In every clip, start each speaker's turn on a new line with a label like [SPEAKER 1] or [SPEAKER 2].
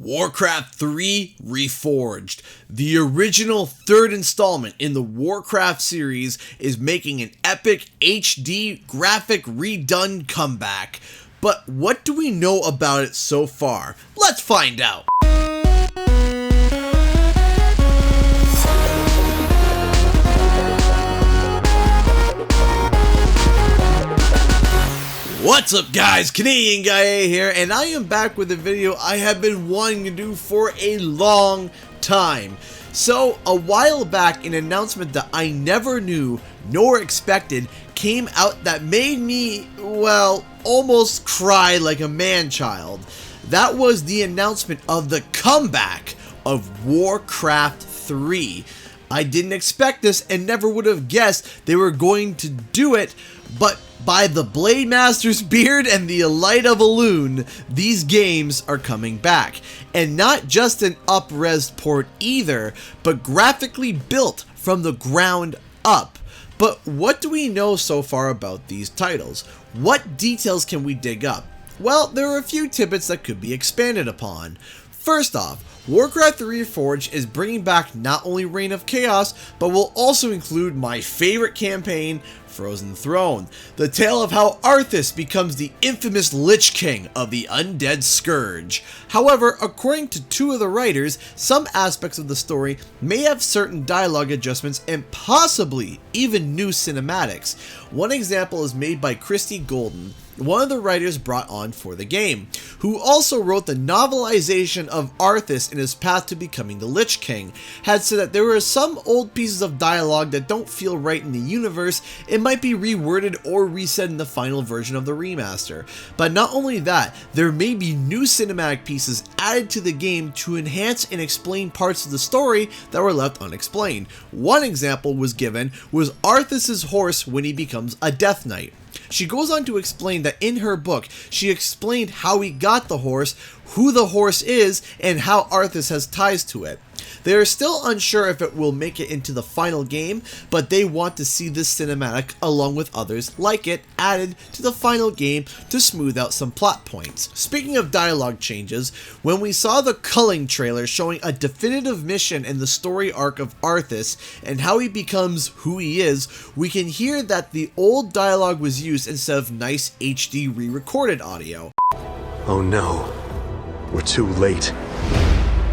[SPEAKER 1] Warcraft 3 Reforged. The original third installment in the Warcraft series is making an epic HD graphic redone comeback. But what do we know about it so far? Let's find out. What's up guys, Canadian Guy A here, and I am back with a video I have been wanting to do for a long time. So, a while back, an announcement that I never knew nor expected came out that made me, well, almost cry like a man-child. That was the announcement of the comeback of Warcraft 3. I didn't expect this and never would have guessed they were going to do it, but by the Blade Master's beard and the light of a loon, these games are coming back. And not just an up-res port either, but graphically built from the ground up. But what do we know so far about these titles? What details can we dig up? Well, there are a few tidbits that could be expanded upon. First off, Warcraft Reforged is bringing back not only Reign of Chaos, but will also include my favorite campaign, Frozen Throne, the tale of how Arthas becomes the infamous Lich King of the Undead Scourge. However, according to two of the writers, some aspects of the story may have certain dialogue adjustments and possibly even new cinematics. One example is made by Christy Golden, one of the writers brought on for the game, who also wrote the novelization of Arthas in his path to becoming the Lich King, had said that there were some old pieces of dialogue that don't feel right in the universe and might be reworded or reset in the final version of the remaster. But not only that, there may be new cinematic pieces added to the game to enhance and explain parts of the story that were left unexplained. One example was given was Arthas' horse when he becomes a Death Knight. She goes on to explain that in her book, she explained how he got the horse, who the horse is, and how Arthas has ties to it. They are still unsure if it will make it into the final game, but they want to see this cinematic along with others like it added to the final game to smooth out some plot points. Speaking of dialogue changes, when we saw the Culling trailer showing a definitive mission in the story arc of Arthas and how he becomes who he is, we can hear that the old dialogue was used instead of nice HD re-recorded audio.
[SPEAKER 2] Oh no, we're too late.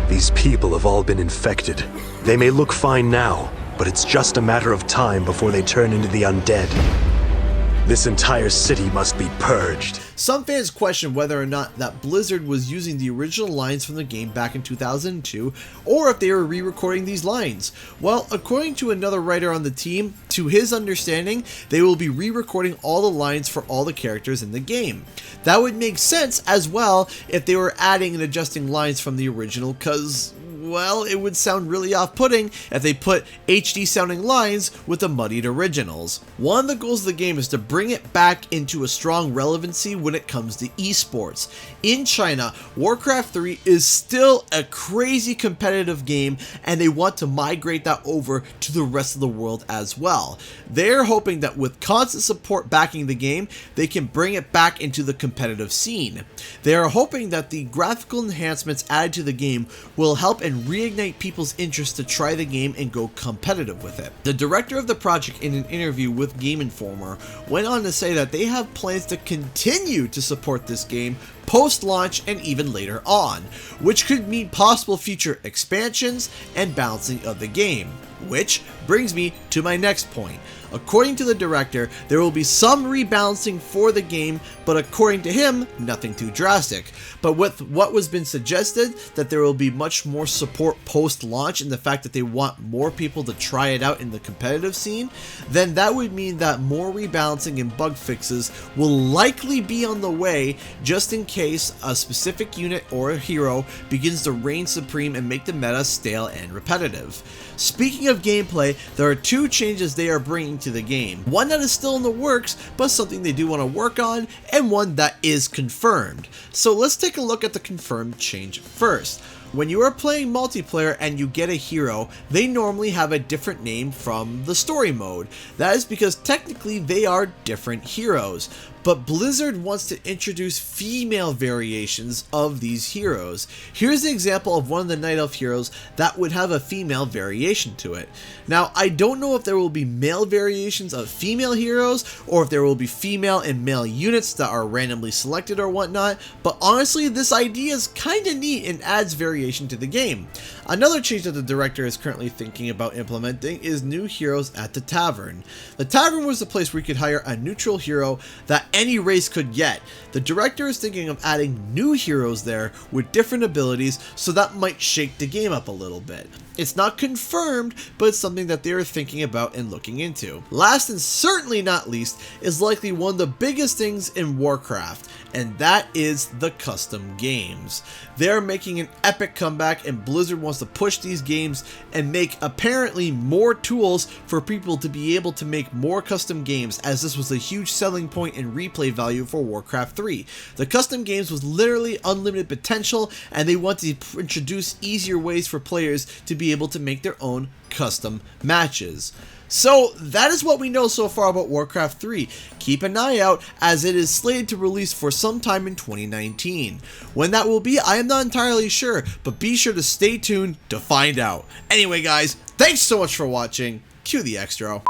[SPEAKER 2] These people have all been infected. They may look fine now, but it's just a matter of time before they turn into the undead. This entire city must be purged.
[SPEAKER 1] Some fans question whether or not that Blizzard was using the original lines from the game back in 2002, or if they were re-recording these lines. Well, according to another writer on the team, to his understanding, they will be re-recording all the lines for all the characters in the game. That would make sense as well if they were adding and adjusting lines from the original, cause, well, it would sound really off-putting if they put HD-sounding lines with the muddied originals. One of the goals of the game is to bring it back into a strong relevancy when it comes to esports. In China, Warcraft 3 is still a crazy competitive game, and they want to migrate that over to the rest of the world as well. They're hoping that with constant support backing the game, they can bring it back into the competitive scene. They are hoping that the graphical enhancements added to the game will help and reignite people's interest to try the game and go competitive with it. The director of the project, in an interview with Game Informer, went on to say that they have plans to continue to support this game post-launch and even later on, which could mean possible future expansions and balancing of the game. Which brings me to my next point. According to the director, there will be some rebalancing for the game, but according to him, nothing too drastic. But with what was been suggested, that there will be much more support post-launch and the fact that they want more people to try it out in the competitive scene, then that would mean that more rebalancing and bug fixes will likely be on the way just in case a specific unit or a hero begins to reign supreme and make the meta stale and repetitive. Speaking of gameplay, there are two changes they are bringing to the game. One that is still in the works, but something they do want to work on, and one that is confirmed. So let's take a look at the confirmed change first. When you are playing multiplayer and you get a hero, they normally have a different name from the story mode. That is because technically they are different heroes. but Blizzard wants to introduce female variations of these heroes. Here's an example of one of the Night Elf heroes that would have a female variation to it. Now, I don't know if there will be male variations of female heroes, or if there will be female and male units that are randomly selected or whatnot, but honestly, this idea is kinda neat and adds variation to the game. Another change that the director is currently thinking about implementing is new heroes at the Tavern. The Tavern was the place where you could hire a neutral hero that any race could get. The director is thinking of adding new heroes there with different abilities, so that might shake the game up a little bit. It's not confirmed, but it's something that they are thinking about and looking into. Last and certainly not least is likely one of the biggest things in Warcraft, and that is the custom games. They're making an epic comeback, and Blizzard wants to push these games and make apparently more tools for people to be able to make more custom games, as this was a huge selling point and replay value for Warcraft 3. The custom games was literally unlimited potential, and they want to introduce easier ways for players to be able to make their own custom matches. So that is what we know so far about Warcraft 3. Keep an eye out, as it is slated to release for some time in 2019. When that will be, I am not entirely sure, but be sure to stay tuned to find out. Anyway guys, thanks so much for watching. Cue the extra.